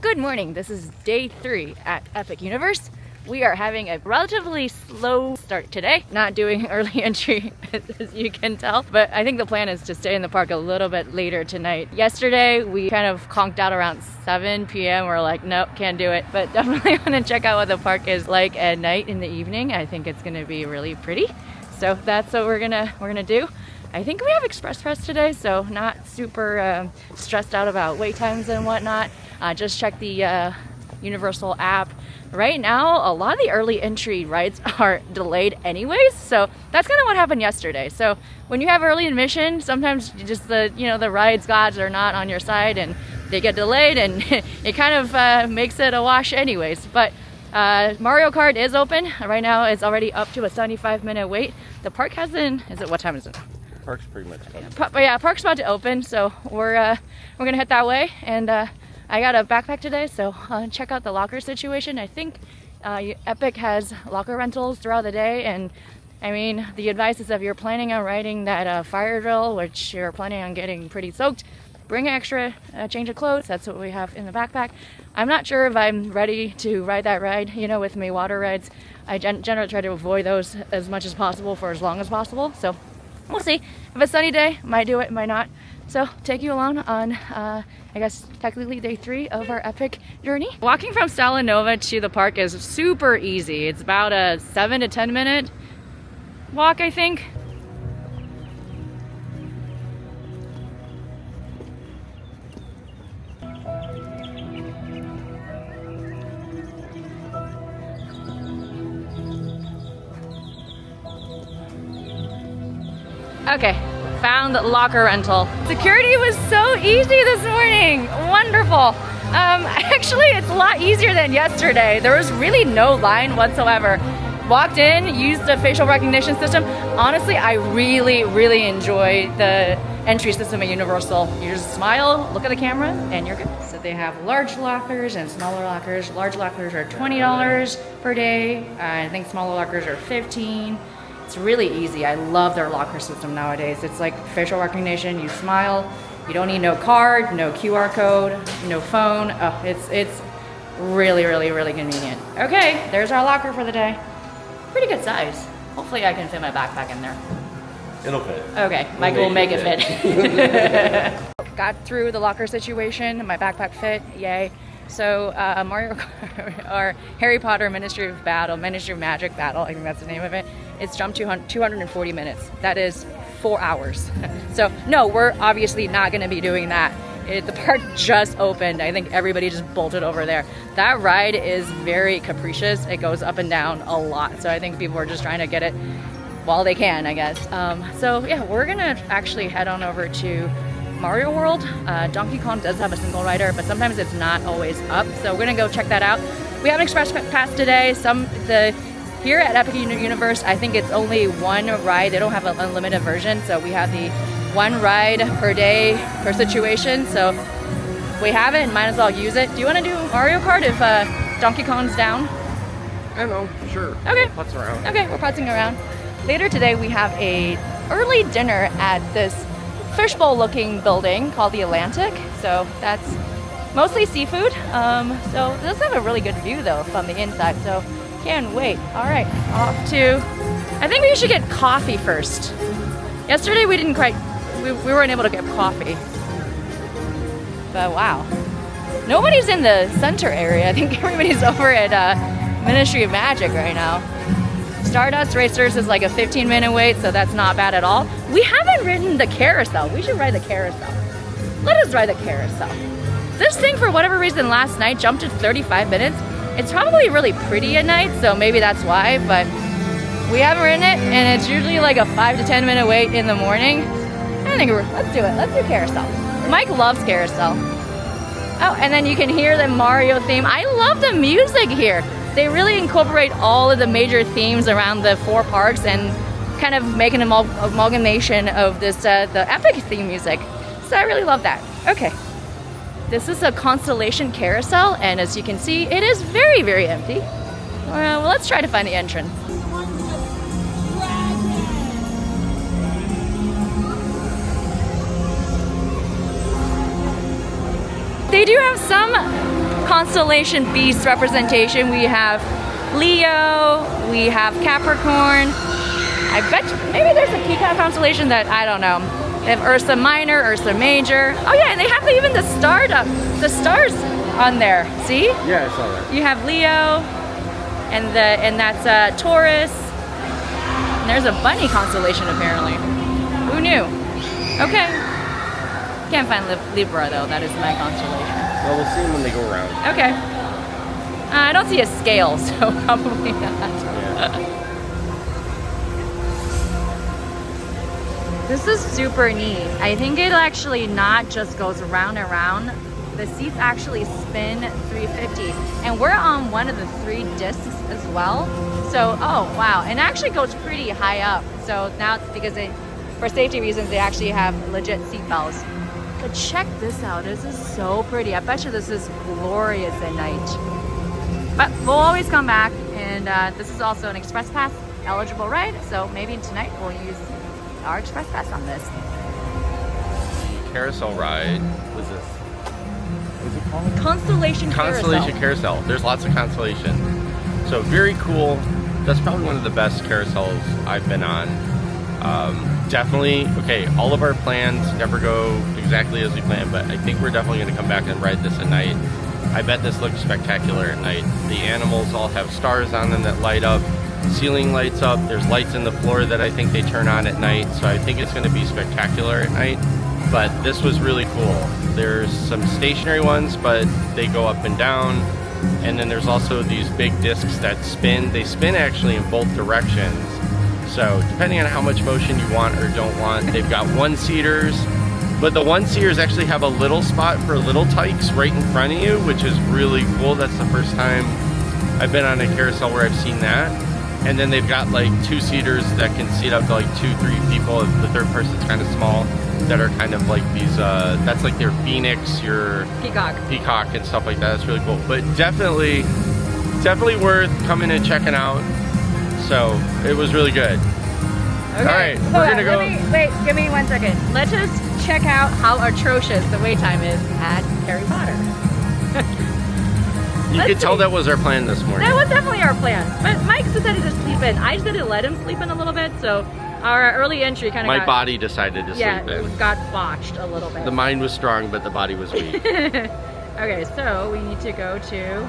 Good morning, this is day 3 at Epic Universe. We are having a relatively slow start today, not doing early entry as you can tell, but I think the plan is to stay in the park a little bit later tonight. Yesterday we kind of conked out around 7 p.m. We're like, nope, can't do it, but definitely want to check out what the park is like at night in the evening. I think it's gonna be really pretty, so that's what we're gonna do. I think we have express press today, so not super stressed out about wait times and whatnot. Just check the Universal app. Right now, a lot of the early entry rides are delayed anyways, so that's kind of what happened yesterday. So when you have early admission, sometimes just the rides gods are not on your side and they get delayed, and it kind of makes it a wash anyways. But Mario Kart is open right now. It's already up to a 75-minute wait. The park hasn't. What time is it? Park's pretty much open. Yeah, park's about to open, so we're gonna head that way. And I got a backpack today, so check out the locker situation. I think Epic has locker rentals throughout the day, and I mean, the advice is if you're planning on riding that fire drill, which you're planning on getting pretty soaked, bring an extra change of clothes. That's what we have in the backpack. I'm not sure if I'm ready to ride that ride. You know, with me water rides, I generally try to avoid those as much as possible for as long as possible. So we'll see. If it's a sunny day, might do it, might not. So take you along on, I guess, technically day 3 of our epic journey. Walking from Stalinova to the park is super easy. It's about a 7 to 10 minute walk, I think. Okay, found locker rental. Security was so easy this morning. Wonderful. Actually, it's a lot easier than yesterday. There was really no line whatsoever. Walked in, used the facial recognition system. Honestly, I really enjoy the entry system at Universal. You just smile, look at the camera, and you're good. So they have large lockers and smaller lockers. Large lockers are $20 per day. I think smaller lockers are $15. It's really easy. I love their locker system nowadays. It's like facial recognition. You smile. You don't need no card, no QR code, no phone. Oh, it's really convenient. Okay, there's our locker for the day. Pretty good size. Hopefully I can fit my backpack in there. It'll fit. Okay, Mike will make it fit. Got through the locker situation. My backpack fit. Yay. So Mario Kart, or Harry Potter Ministry of Magic Battle, I think that's the name of it. It's jumped to 240 minutes. That is 4 hours. So no, we're obviously not gonna be doing that. The park just opened. I think everybody just bolted over there. That ride is very capricious. It goes up and down a lot. So I think people are just trying to get it while they can, I guess. So yeah, we're gonna actually head on over to Mario World. Donkey Kong does have a single rider, but sometimes it's not always up. So we're gonna go check that out. We have an express pass today. Here at Epic Universe, I think it's only one ride. They don't have an unlimited version, so we have the one ride per day per situation. So we have it and might as well use it. Do you want to do Mario Kart if Donkey Kong's down? I know, sure. Okay. We'll putz around. Okay, we're putzing around. Later today, we have a early dinner at this fishbowl looking building called the Atlantic. So that's mostly seafood. So it does have a really good view though from the inside. So can't wait. All right, off to, I think we should get coffee first. Yesterday we didn't quite, we weren't able to get coffee. But wow. Nobody's in the center area. I think everybody's over at Ministry of Magic right now. Stardust Racers is like a 15-minute wait, so that's not bad at all. We haven't ridden the carousel. We should ride the carousel. Let us ride the carousel. This thing, for whatever reason, last night jumped to 35 minutes. It's probably really pretty at night, so maybe that's why, but we haven't ridden it, and it's usually like a 5 to 10 minute wait in the morning. I think let's do it. Let's do carousel. Mike loves carousel. Oh, and then you can hear the Mario theme. I love the music here. They really incorporate all of the major themes around the 4 parks and kind of make an amalgamation of this the epic theme music. So I really love that. Okay. This is a Constellation Carousel, and as you can see, it is very empty. Well, let's try to find the entrance. They do have some Constellation Beast representation. We have Leo, we have Capricorn. I bet maybe there's a peacock constellation that I don't know. They have Ursa Minor, Ursa Major. Oh yeah, and they have even the stars on there. See? Yeah, I saw that. You have Leo, and that's Taurus. And there's a bunny constellation apparently. Who knew? Okay. Can't find Libra though. That is my constellation. Well, we'll see them when they go around. Okay. I don't see a scale, so probably not. Yeah. This is super neat. I think it actually not just goes around and around. The seats actually spin 350. And we're on one of the 3 discs as well. So, oh wow. And it actually goes pretty high up. So now it's because for safety reasons, they actually have legit seat belts. But check this out. This is so pretty. I bet you this is glorious at night. But we'll always come back. And this is also an express pass eligible ride. So maybe tonight we'll use our express pass on this. Carousel ride. What's this? What's it called? Constellation Carousel. There's lots of Constellation. So very cool. That's probably one of the best carousels I've been on. Definitely, okay, all of our plans never go exactly as we planned, but I think we're definitely going to come back and ride this at night. I bet this looks spectacular at night. The animals all have stars on them that light up. Ceiling lights up. There's lights in the floor that I think they turn on at night, so I think it's going to be spectacular at night. But this was really cool. There's some stationary ones, but they go up and down. And then there's also these big discs that spin. They spin actually in both directions. So depending on how much motion you want or don't want, they've got one-seaters. But the one-seaters actually have a little spot for little tykes right in front of you, which is really cool. That's the first time I've been on a carousel where I've seen that. And then they've got like 2-seaters that can seat up to like 2-3 people. The third person's kind of small, that are kind of like these, that's like their Phoenix, your Peacock and stuff like that. That's really cool. But definitely worth coming and checking out. So it was really good. Okay. All right, we're gonna go. Wait, give me 1 second. Let's just check out how atrocious the wait time is at Harry Potter. You could tell that was our plan this morning. That was definitely our plan. But Mike decided to sleep in. I decided to let him sleep in a little bit, so our early entry kind of My body decided to sleep in. Yeah, got botched a little bit. The mind was strong, but the body was weak. Okay, so we need to go to...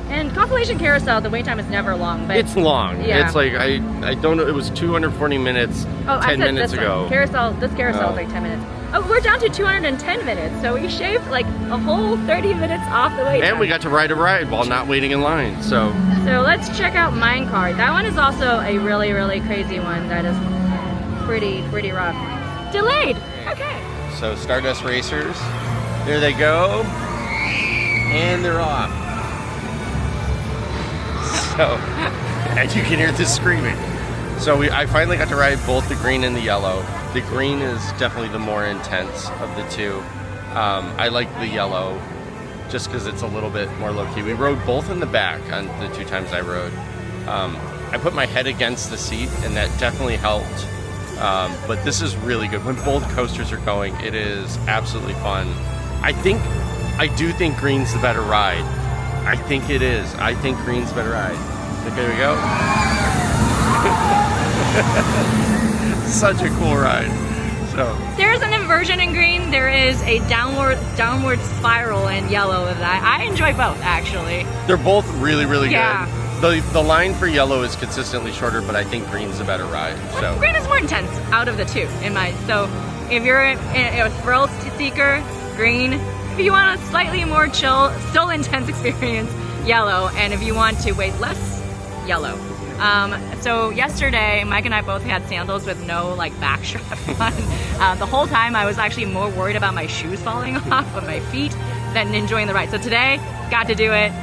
And Constellation Carousel, the wait time is never long, but... It's long. Yeah. It's like, I don't know, it was 240 minutes 10 minutes ago. This carousel is like 10 minutes. Oh, we're down to 210 minutes, so we shaved like a whole 30 minutes off the wait time. And we got to ride a ride while not waiting in line, so let's check out Minecart. That one is also a really, really crazy one that is pretty rough. Delayed! Okay. So Stardust Racers, there they go, and they're off. So, and you can hear the screaming. So I finally got to ride both the green and the yellow. The green is definitely the more intense of the two. I like the yellow just because it's a little bit more low-key. We rode both in the back on the 2 times I rode. I put my head against the seat and that definitely helped. But this is really good. When both coasters are going, it is absolutely fun. I do think green's the better ride. I think it is. I think green's the better ride. Okay, there we go. Such a cool ride. So there's an inversion in green. There is a downward spiral in yellow of that. I enjoy both actually. They're both really Yeah. good. The line for yellow is consistently shorter, but I think green's a better ride. So Green is more intense out of the two in my. So if you're a thrill seeker, green. If you want a slightly more chill, still intense experience, yellow. And if you want to wait less, yellow. So yesterday, Mike and I both had sandals with no like back strap on. The whole time I was actually more worried about my shoes falling off of my feet than enjoying the ride. So today, got to do it.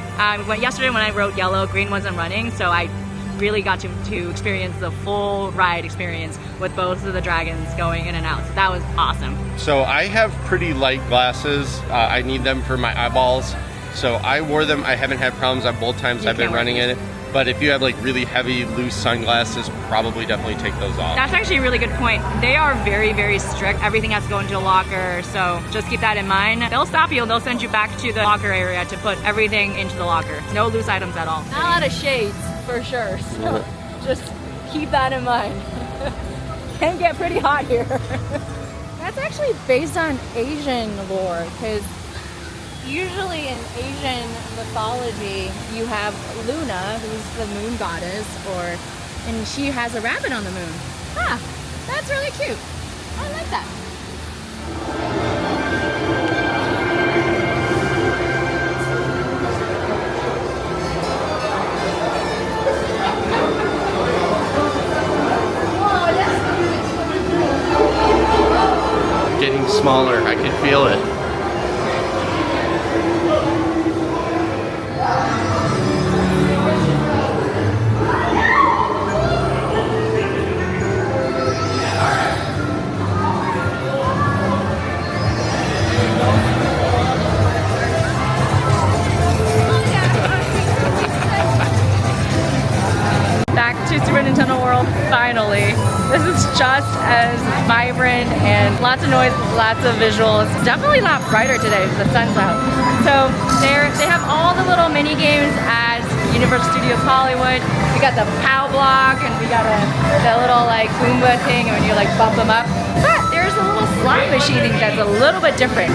Yesterday when I rode yellow, green wasn't running, so I really got to experience the full ride experience with both of the dragons going in and out. So that was awesome. So I have pretty light glasses. I need them for my eyeballs. So I wore them. I haven't had problems on both times I've been running in it. But if you have like really heavy, loose sunglasses, probably definitely take those off. That's actually a really good point. They are very, very strict. Everything has to go into a locker, so just keep that in mind. They'll stop you and they'll send you back to the locker area to put everything into the locker. No loose items at all. Not a lot of shades, for sure, so just keep that in mind. Can get pretty hot here. That's actually based on Asian lore, because usually in Asian mythology, you have Luna, who's the moon goddess, and she has a rabbit on the moon. Huh, that's really cute. I like that. Getting smaller, I can feel it. Back to Super Nintendo World, finally. This is just as vibrant and lots of noise, lots of visuals. Definitely a lot brighter today, the sun's out. So they have all the little mini games as Universal Studios Hollywood. We got the POW block and we got the little like Goomba thing when you like bump them up. But there's a little slot machine thing that's a little bit different.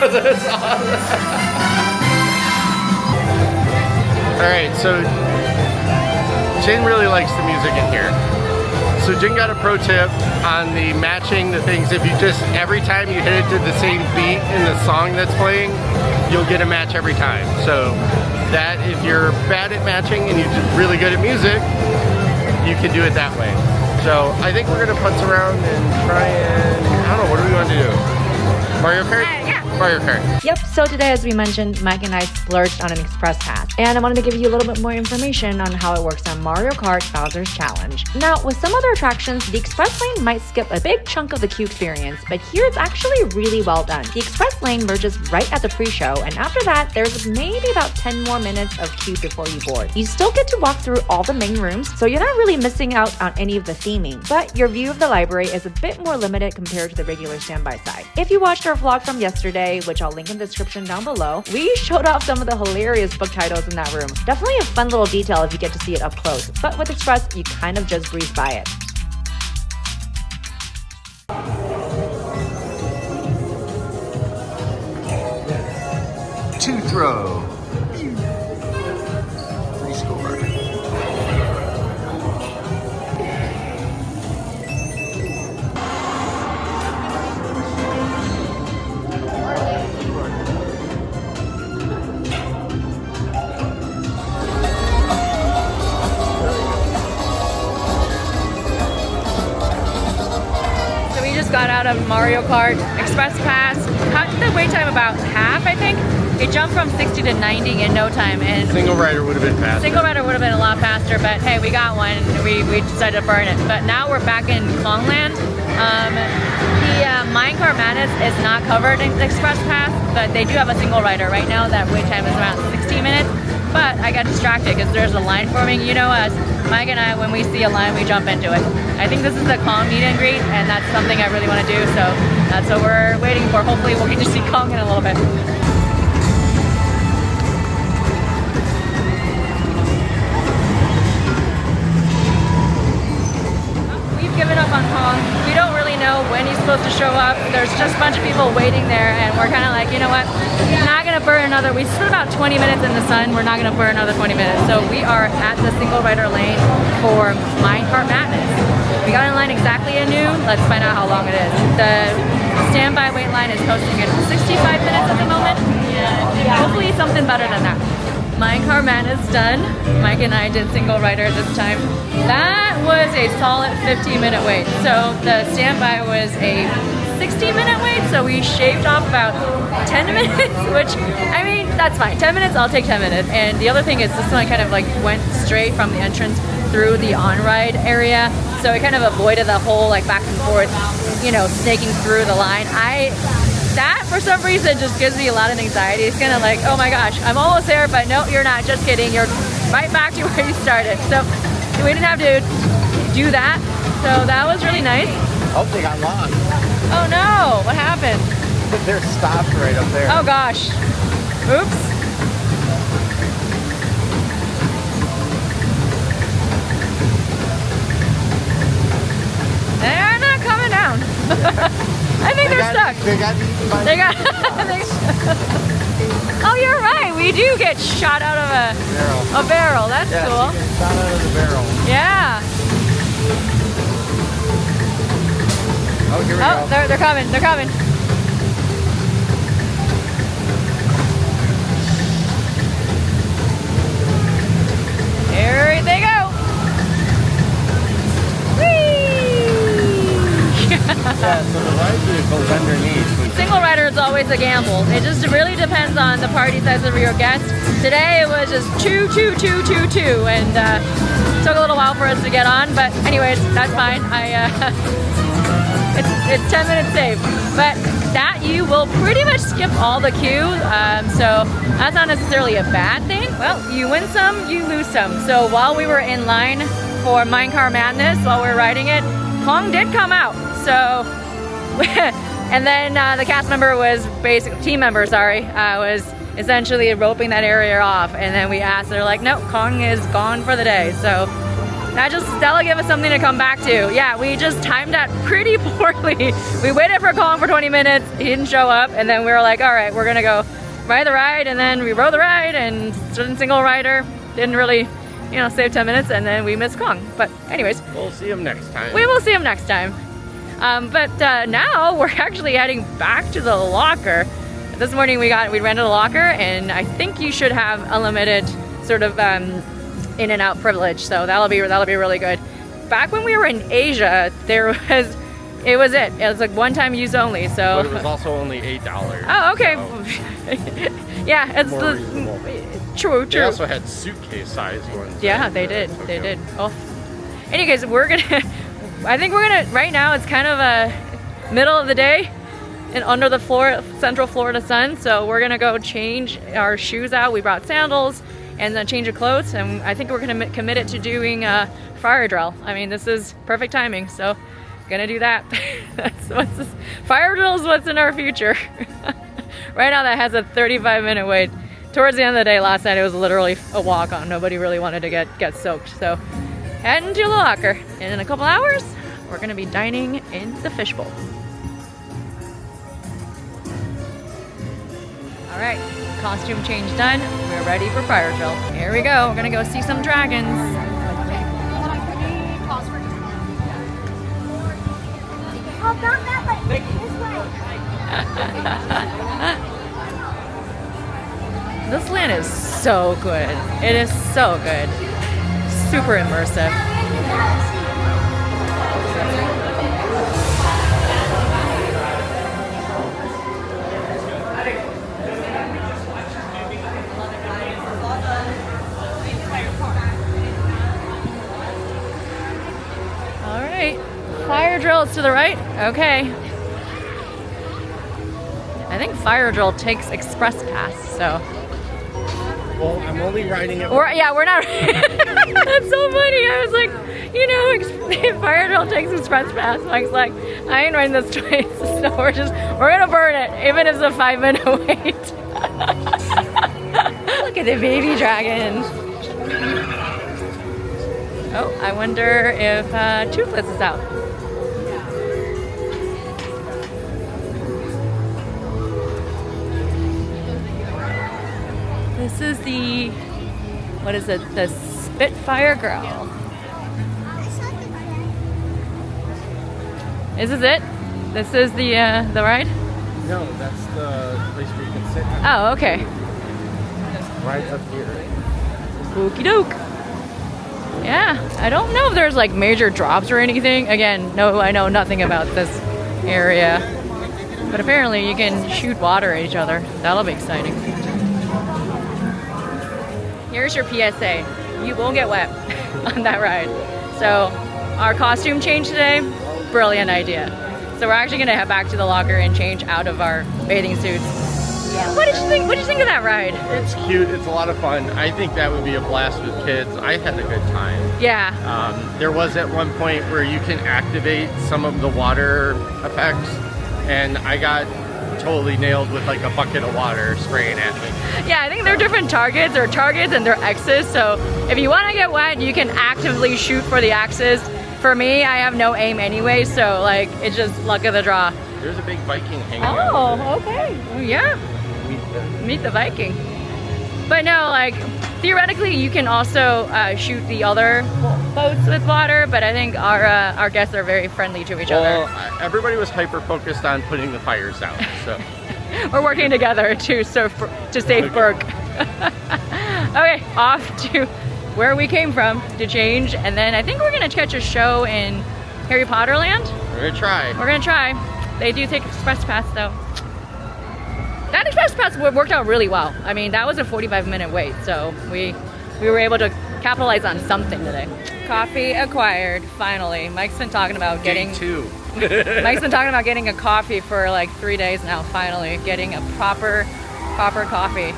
That's awesome. Alright, so Jin really likes the music in here. So Jin got a pro tip on the matching the things. If you just, every time you hit it to the same beat in the song that's playing, you'll get a match every time. So that if you're bad at matching and you're just really good at music, you can do it that way. So I think we're gonna putz around and try and, I don't know, what do we want to do? Mario Kart? Yeah. Mario Kart. Yep, so today, as we mentioned, Mike and I splurged on an express pass. And I wanted to give you a little bit more information on how it works on Mario Kart Bowser's Challenge. Now, with some other attractions, the express lane might skip a big chunk of the queue experience, but here it's actually really well done. The express lane merges right at the pre-show, and after that, there's maybe about 10 more minutes of queue before you board. You still get to walk through all the main rooms, so you're not really missing out on any of the theming, but your view of the library is a bit more limited compared to the regular standby side. If you watched our vlog from yesterday, which I'll link in the description down below, we showed off some of the hilarious book titles in that room. Definitely a fun little detail if you get to see it up close, but with Express, you kind of just breeze by it. Two throw. Free score. Got out of Mario Kart Express Pass, cut the wait time about half, I think. It jumped from 60 to 90 in no time, and Single rider would have been faster. Single rider would have been a lot faster, but hey, we got one and we decided to burn it. But now we're back in Kongland. The Minecart Madness is not covered in Express Pass, but they do have a single rider. Right now that wait time is around 60 minutes, but I got distracted because there's a line forming. You know us, Mike and I, when we see a line, we jump into it. I think this is the Kong meet and greet, and that's something I really want to do, so that's what we're waiting for. Hopefully we'll get to see Kong in a little bit. We've given up on Kong. We don't really know when he's supposed to show up. There's just a bunch of people waiting there, and we're kind of like, you know what? We're not gonna burn another. We spent about 20 minutes in the sun. We're not gonna burn another 20 minutes. So we are at the single rider lane for Minecart Madness. We got in line exactly at noon. Let's find out how long it is. The standby wait line is posting at 65 minutes at the moment. Hopefully something better than that. Minecart Madness done. Mike and I did single rider this time. That was a solid 15-minute wait. So the standby was a 60-minute wait, so we shaved off about 10 minutes, which, I mean, that's fine. 10 minutes, I'll take 10 minutes. And the other thing is this one kind of like went straight from the entrance through the on-ride area, so it kind of avoided the whole like back and forth, you know, snaking through the line. That for some reason just gives me a lot of anxiety. It's kind of like, oh my gosh, I'm almost there, but no, you're not. Just kidding. You're right back to where you started. So we didn't have to do that. So that was really nice. Oh, they got lost. Oh no, what happened? They're stopped right up there. Oh gosh. Oops. They're not coming down. I think they're stuck. They got eaten by Oh, you're right. We do get shot out of a barrel. That's cool. You get shot out of the barrel. Yeah. Oh, here we go. They're coming. They're coming. Here they go. Yeah, so the ride vehicle's underneath. Single rider is always a gamble. It just really depends on the party size of your guest. Today it was just two, and took a little while for us to get on. But anyways, that's fine. It's 10 minutes saved. But that you will pretty much skip all the queue. So that's not necessarily a bad thing. Well, you win some, you lose some. So while we were in line for Minecart Madness, while we were riding it, Kong did come out. So, and then the cast member was team member, was essentially roping that area off. And then we asked, they're like, no, Kong is gone for the day. So that'll give us something to come back to. Yeah, we just timed that pretty poorly. We waited for Kong for 20 minutes, he didn't show up, and then we were like, all right, we're gonna go ride the ride, and then we rode the ride, and single rider, didn't really, you know, save 10 minutes, and then we missed Kong. But anyways. We'll see him next time. We will see him next time. But now we're actually heading back to the locker. This morning we rented a locker, and I think you should have unlimited sort of in and out privilege, so that'll be really good. Back when we were in Asia, it was like one-time use only. So but it was also only $8. Oh, okay. So yeah, it's more reasonable. True. They also had suitcase size ones. Yeah, they did. They did. Oh, anyways, I think we're gonna. Right now, it's kind of a middle of the day and under the Central Florida sun. So we're gonna go change our shoes out. We brought sandals and then change of clothes, and I think we're gonna commit it to doing fire drill. I mean, this is perfect timing, so gonna do that. Fire drill is what's in our future. Right now, that has a 35-minute wait. Towards the end of the day, last night it was literally a walk-on. Nobody really wanted to get soaked, so heading to the locker. And in a couple hours, we're gonna be dining in the fishbowl. All right. Costume change done. We're ready for fire drill. Here we go. We're gonna go see some dragons. This land is so good. It is so good. Super immersive. Fire drill is to the right. Okay. I think fire drill takes express pass, so. Well, I'm only riding it. We're not. That's so funny. I was like, you know, fire drill takes express pass. Mike's like, I ain't riding this twice, so we're gonna burn it, even if it's a 5-minute wait. Look at the baby dragon. Oh, I wonder if Toothless is out. This is the, what is it? The Spitfire Girl. Is this it? This is the ride? No, that's the place where you can sit. Oh, okay. Rides up here. Okie doke. Yeah, I don't know if there's like major drops or anything. Again, no, I know nothing about this area. But apparently you can shoot water at each other. That'll be exciting. Here's your PSA. You won't get wet. on that ride. So our costume change today, brilliant idea. So we're actually gonna head back to the locker and change out of our bathing suits. What did you think? What did you think of that ride? It's cute. It's a lot of fun. I think that would be a blast with kids. I had a good time. Yeah. There was at one point where you can activate some of the water effects, and I got totally nailed with like a bucket of water spraying at me. Yeah, I think there are different targets. There are targets and there are X's. So if you want to get wet, you can actively shoot for the X's. For me, I have no aim anyway, so like it's just luck of the draw. There's a big Viking hanging out. Oh, okay. Well, yeah. Meet the Viking. But no, like theoretically, you can also shoot the other boats with water. But I think our guests are very friendly to each other. Well, everybody was hyper focused on putting the fires out. So we're working together to save Burke. Okay, off to where we came from to change, and then I think we're gonna catch a show in Harry Potter Land. We're gonna try. We're gonna try. They do take express pass though. That express pass worked out really well. I mean, that was a 45-minute wait, so we were able to capitalize on something today. Coffee acquired, finally. Mike's been talking about getting Mike's been talking about getting a coffee for like 3 days now. Finally, getting a proper coffee.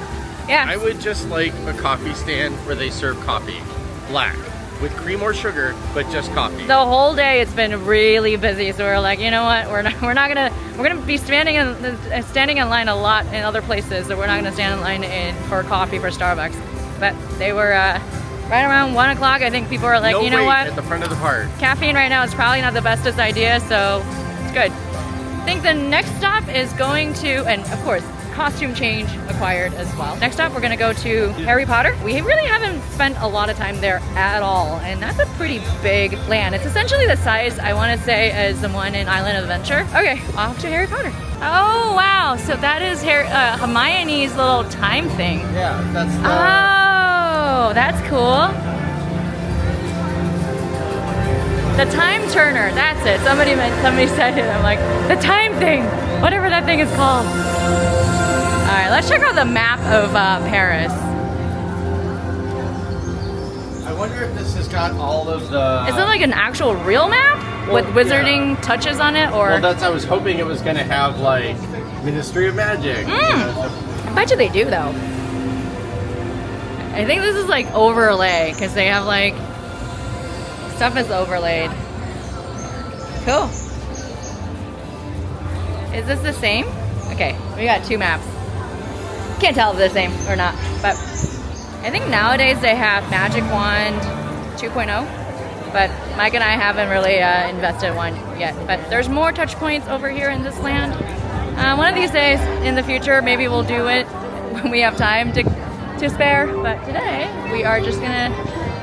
Yeah. I would just like a coffee stand where they serve coffee, black, with cream or sugar, but just coffee. The whole day it's been really busy, so we're like, you know what? We're gonna be standing in line a lot in other places, so we're not gonna stand in line for coffee for Starbucks. But they were right around 1 o'clock. I think people are like, no you know wait what? At the front of the park. Caffeine right now is probably not the bestest idea, so it's good. I think the next stop is going to, and of course, costume change acquired as well. Next stop, we're gonna go to Harry Potter. We really haven't spent a lot of time there at all, and that's a pretty big land. It's essentially the size, I wanna say, as the one in Island of Adventure. Okay, off to Harry Potter. Oh, wow, so that is Hermione's little time thing. Yeah, that's the... Oh, that's cool. The time turner, that's it. Somebody said it. I'm like, the time thing, whatever that thing is called. All right, let's check out the map of Paris. I wonder if this has got all of the... Is it like an actual real map with wizarding touches on it, or? Well, that's, I was hoping it was gonna have like Ministry of Magic. You know, I bet you they do though. I think this is like overlay because they have like stuff is overlaid. Cool. Is this the same? Okay, we got two maps. Can't tell if they're the same or not, but I think nowadays they have Magic Wand 2.0, but Mike and I haven't really invested one yet. But there's more touch points over here in this land. One of these days in the future, maybe we'll do it when we have time to spare. But today we are just gonna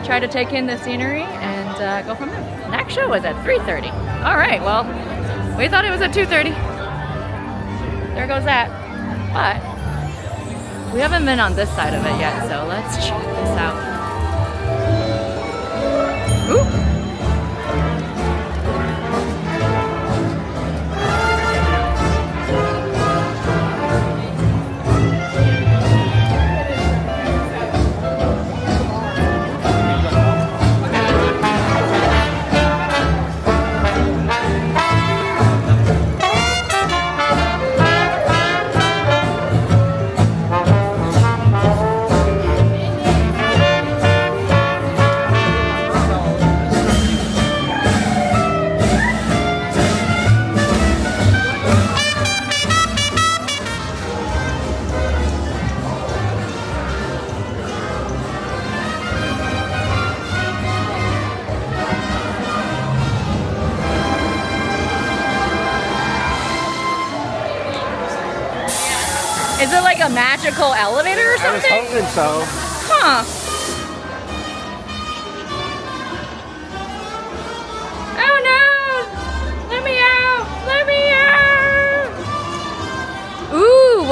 try to take in the scenery and go from there. Next show was at 3:30. All right, well, we thought it was at 2:30. There goes that. But we haven't been on this side of it yet, so let's check this out. Ooh. Is it like a magical elevator or something? I was hoping so. Huh. Oh no! Let me out! Let me out! Ooh,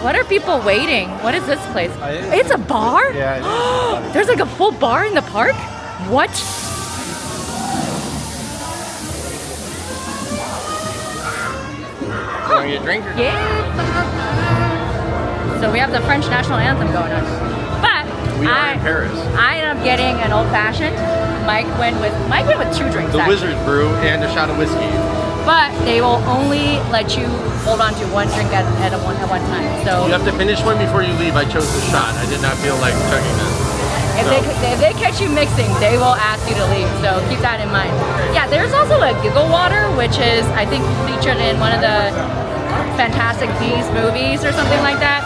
what are people waiting? What is this place? It's a bar? Yeah. There's like a full bar in the park? What? Want to get a drink or not? Yeah. So we have the French national anthem going on. But We are in Paris. I ended up getting an old fashioned. Mike went with 2 drinks. The actually. Wizard's Brew and a shot of whiskey. But they will only let you hold on to 1 drink at one time. So You have to finish one before you leave. I chose the shot. I did not feel like chugging this. if they catch you mixing, they will ask you to leave. So keep that in mind. Yeah, there's also a giggle water, which is I think featured in one of the Fantastic Beasts movies or something like that.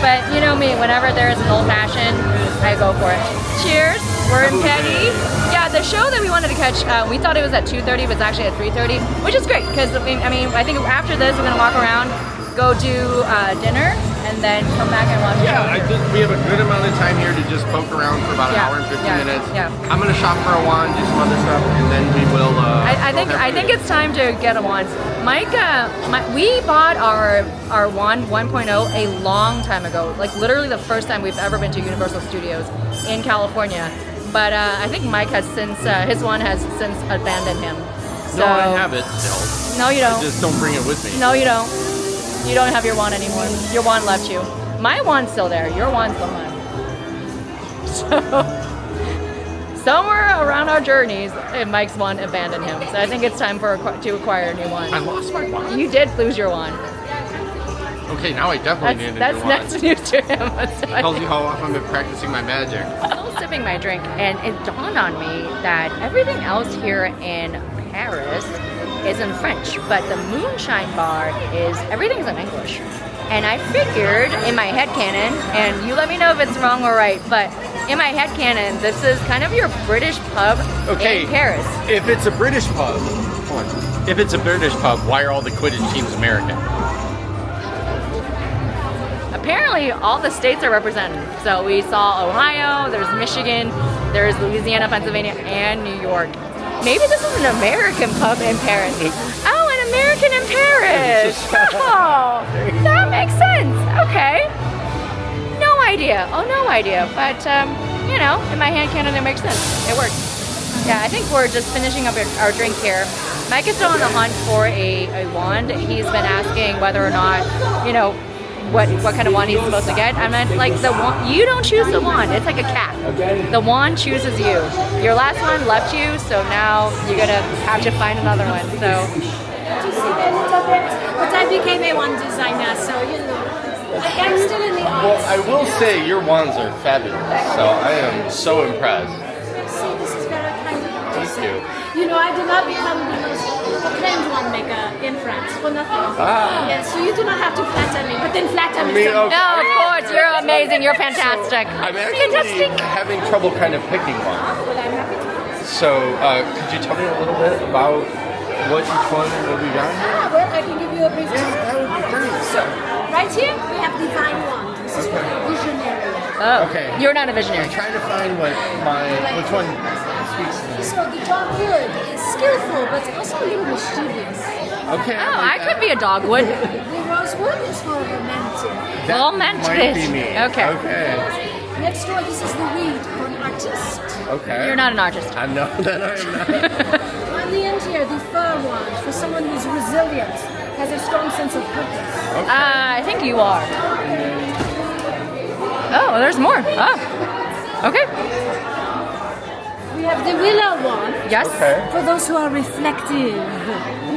But you know me, whenever there's an old fashioned, I go for it. Cheers. We're in Petty. Yeah, the show that we wanted to catch, we thought it was at 2:30, but it's actually at 3:30, which is great because I mean, I think after this we're gonna walk around, go do dinner, and then come back and watch the show. I think we have a good amount of time here to just poke around for about an hour and 50 minutes. Yeah. I'm gonna shop for a wand, do some other stuff, and then we will. I think it's time to get a wand. Mike, we bought our wand 1.0 a long time ago, like literally the first time we've ever been to Universal Studios in California. But I think Mike has since his wand has since abandoned him. So, No, I have it still. No, you don't. Just don't bring it with me. No, you don't. You don't have your wand anymore. Your wand left you. My wand's still there. Your wand's gone. So, somewhere around our journeys, Mike's wand abandoned him. So I think it's time to acquire a new wand. I lost my wand. You did lose your wand. Okay, now I definitely need a new wand. That's news to him. So Tells you how often I've been practicing my magic. I'm still sipping my drink, and it dawned on me that everything else here in Paris is in French, but the Moonshine Bar everything's in English. And I figured in my headcanon, and you let me know if it's wrong or right, but in my headcanon, this is kind of your British pub in Paris. If it's a British pub, why are all the Quidditch teams American? Apparently, all the states are represented. So we saw Ohio, there's Michigan, there's Louisiana, Pennsylvania, and New York. Maybe this is an American pub in Paris. Oh, an American in Paris. Oh, that makes sense. Okay. No idea. Oh, no idea. But, you know, in my hand cannon, it makes sense. It works. Yeah, I think we're just finishing up our drink here. Mike is still on the hunt for a wand. He's been asking whether or not, you know, what kind of wand he's supposed to get. I meant like the wand. You don't choose the wand. It's like a cat. The wand chooses you. Your last one left you, so now you're gonna have to find another one. So. But I became a wand designer, so you know, I'm still in the arts. Well, I will say your wands are fabulous, so I am so impressed. See, this is very kind of you to Thank say. you. You know, I did not become the most acclaimed wand maker in France for nothing. Yes, so you do not have to flatter me, but then flatter me. okay. Oh, of course, you're amazing. You're fantastic. I'm actually having trouble kind of picking one. Well, I'm happy to. So, could you tell me a little bit about what each one and what we got here? Well, I can give you a brief Yeah, that would be great. So, right here, we have Divine Wand. This is for the visionary. Oh, Okay. You're not a visionary. I'm trying to find which one speaks to me. So, the dogwood is skillful, but also a little mischievous. Okay. Oh, I could be a dogwood. The rosewood is for romantic. That romantic. might be me. Okay. Okay. Next door, this is the reed for an artist. Okay. You're not an artist. I know that I'm not. On the end here, the fur wand for someone who's resilient, has a strong sense of purpose. I think you are. Oh, there's more. Oh. Okay. We have the willow wand Yes. Okay. for those who are reflective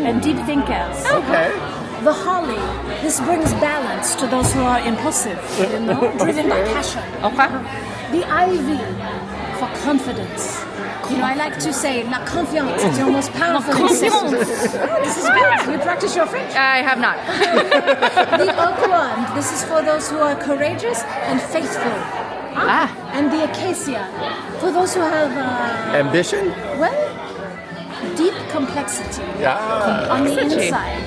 and deep thinkers. Okay. The holly, this brings balance to those who are impulsive, you know, driven by passion. Okay. The ivy for confidence. You know, I like to say, la confiance is your most powerful confiance. This is bad. You practice your French. I have not. The oak wand, this is for those who are courageous and faithful. Ah. And the acacia, for those who have, Ambition? well, deep complexity Yeah. on the Complexity. inside.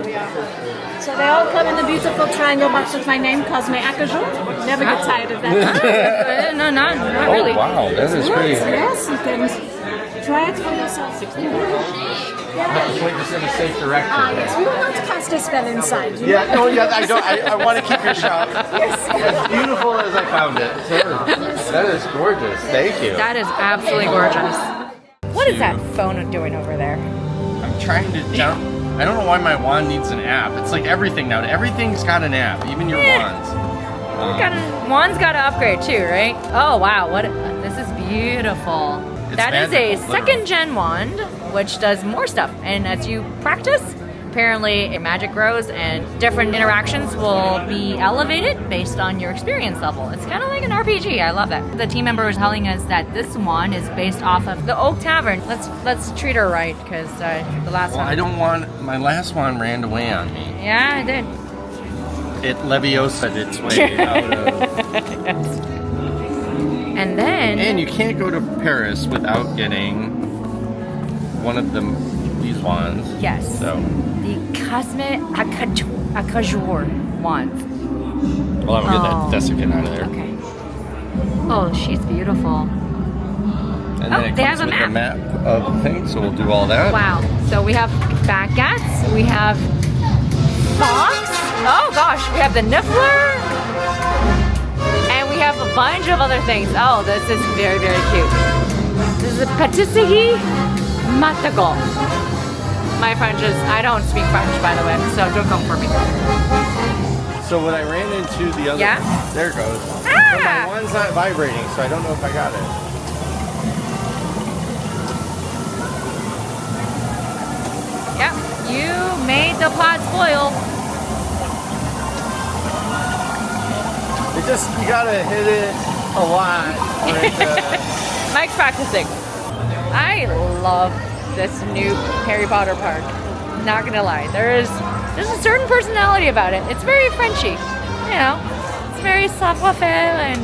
Yes. So they all come in the beautiful triangle box with my name, Cosme Acajou. Never get tired of that. No, not really. Oh, wow. That is pretty. Yes, you can try it for yourself. Point this in a safe direction. Yes, we will not cast a spell inside. You Yeah, no, yeah, I don't. I want to keep your shop as beautiful as I found it. That is gorgeous. Thank you. That is absolutely gorgeous. What is that phone doing over there? I'm trying to jump I don't know why my wand needs an app. It's like everything now. Everything's got an app, even your wands. Wand's got to upgrade too, right? Oh wow, this is beautiful. That is a second gen wand, which does more stuff. And as you practice, apparently magic grows and different interactions will be elevated based on your experience level. It's kind of like an RPG. I love that. The team member was telling us that this wand is based off of the Oak Tavern. Let's treat her right, because the last one. I don't want, my last one ran away on me. Yeah, it did. It Leviosa its way out of. Yes. And then. And you can't go to Paris without getting one of these wands. Yes. So. The Cosme Acajur wand. Well, I'm gonna get that desiccant out of there. Okay. Oh, she's beautiful. And then it they comes have a with the map of things, so we'll do all that. Wow. So we have baguettes, we have fox. Oh gosh, we have the niffler. And we have a bunch of other things. Oh, this is very, very cute. This is a patisserie matago. My French is, I don't speak French, by the way, so don't come for me. So when I ran into the other, there it goes. But my one's not vibrating, so I don't know if I got it. Yep, you made the plot spoil. It just, you gotta hit it a lot. For it to... Mike's practicing. I love this new Harry Potter park. Not gonna lie, there's a certain personality about it. It's very Frenchy, you know. It's very savoir-faire and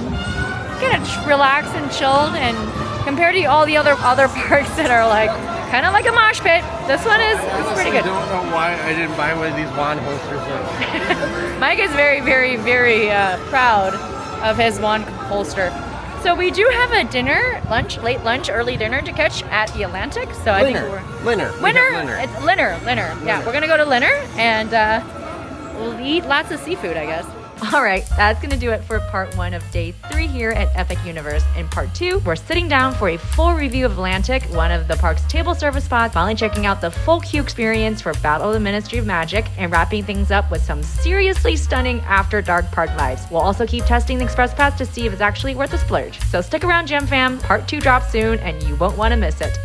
kind of relaxed and chilled. And compared to all the other parks that are like kind of like a mosh pit, this one is pretty good. I don't know why I didn't buy one of these wand holsters. Mike is very, very, very proud of his wand holster. So we do have a dinner, late lunch, early dinner to catch at the Atlantic. So I think we're Linner. It's Linner. Yeah, we're gonna go to Linner and we'll eat lots of seafood, I guess. All right, that's going to do it for part 1 of day 3 here at Epic Universe. In part 2, we're sitting down for a full review of Atlantic, one of the park's table service spots, finally checking out the full queue experience for Battle of the Ministry of Magic, and wrapping things up with some seriously stunning After Dark park vibes. We'll also keep testing the Express Pass to see if it's actually worth the splurge. So stick around, Gem Fam. Part 2 drops soon, and you won't want to miss it.